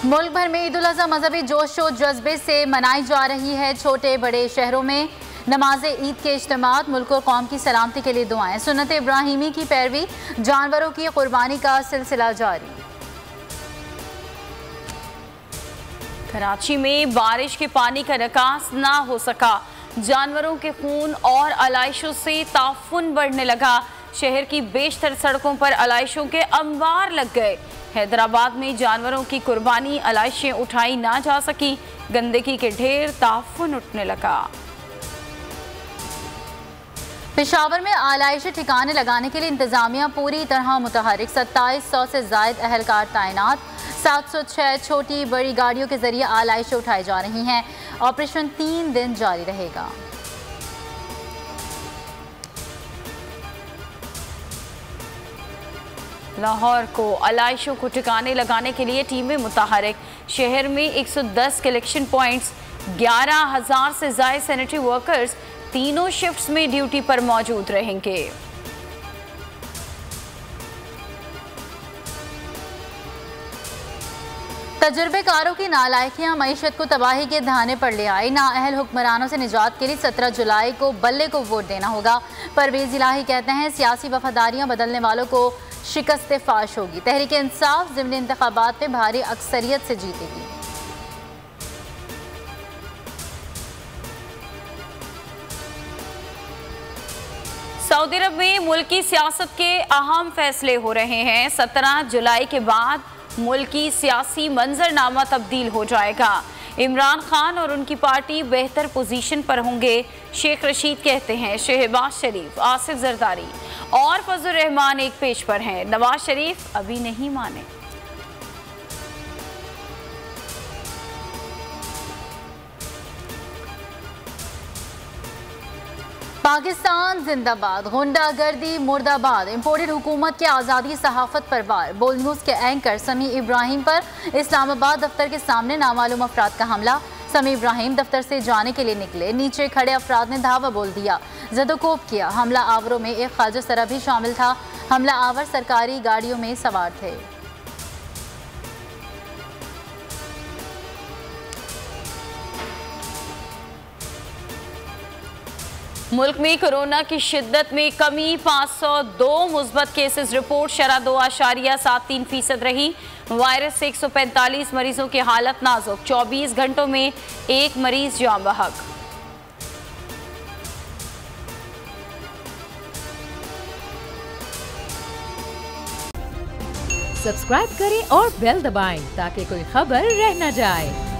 मुल्क भर में ईद उल अज़हा मजहबी जोश व जज्बे से मनाई जा रही है। छोटे बड़े शहरों में नमाज ईद के इज्तिमात, मुल्क और कौम की सलामती के लिए दुआएं, सुन्नत इब्राहिमी की पैरवी, जानवरों की कुर्बानी का सिलसिला जारी। कराची में बारिश के पानी का निकास ना हो सका, जानवरों के खून और अलाइशों से ताफुन बढ़ने लगा। शहर की बेशतर सड़कों पर अलाइशों के अंबार लग गए। हैदराबाद में जानवरों की कुर्बानी, अलाइशें उठाई ना जा सकी, गंदगी के ढेर, ताफुन उठने लगा। पेशावर में आलाइशें ठिकाने लगाने के लिए इंतजामिया पूरी तरह मुतहरिक, 2700 से जायद अहलकार तैनात, 706 छोटी बड़ी गाड़ियों के जरिए आलाइशें उठाई जा रही हैं। ऑपरेशन 3 दिन जारी रहेगा। लाहौर को अलाइशों को ठिकाने लगाने के लिए टीमें मुतहरिक। शहर में 110 कलेक्शन पॉइंट्स, 11,000 से ज्यादा सैनिटरी वर्कर्स तीनों शिफ्ट्स में ड्यूटी पर मौजूद रहेंगे। तजुर्बेकारों की नालायकियां मईशत को तबाही के धाने पर ले आई। नाअहल हुक्मरानों से निजात के लिए 17 जुलाई को बल्ले को वोट देना होगा। परवेज इलाही कहते हैं सियासी वफादारियां बदलने वालों को शिकस्त फाश होगी। तहरीक इंसाफ ज़िमनी इंतखाबात में भारी अक्सरियत से जीतेगी। सऊदी अरब में मुल्की सियासत के अहम फैसले हो रहे हैं। 17 जुलाई के बाद मुल्की सियासी मंजरनामा तब्दील हो जाएगा। इमरान खान और उनकी पार्टी बेहतर पोजीशन पर होंगे। शेख रशीद कहते हैं शहबाज शरीफ, आसिफ जरदारी और फजल रहमान एक पेज पर हैं। नवाज शरीफ अभी नहीं माने। पाकिस्तान जिंदाबाद, गुंडागर्दी मुर्दाबाद। इंपोर्टेड हुकूमत के आज़ादी सहाफ़त पर वार। बोल न्यूज़ के एंकर समी इब्राहिम पर इस्लामाबाद दफ्तर के सामने नामालूम अफराद का हमला। समी इब्राहिम दफ्तर से जाने के लिए निकले, नीचे खड़े अफराद ने धावा बोल दिया, जदोकोब किया। हमला आवरों में एक ख्वाजा सरा भी शामिल था। हमला आवर सरकारी गाड़ियों में सवार थे। मुल्क में कोरोना की शिद्दत में कमी, 502 मुस्बत केसेस रिपोर्ट, शरह 2.73% रही। वायरस से 145 मरीजों की हालत नाजुक, 24 घंटों में एक मरीज जान बहक। सब्सक्राइब करें और बेल दबाएं ताकि कोई खबर रह न जाए।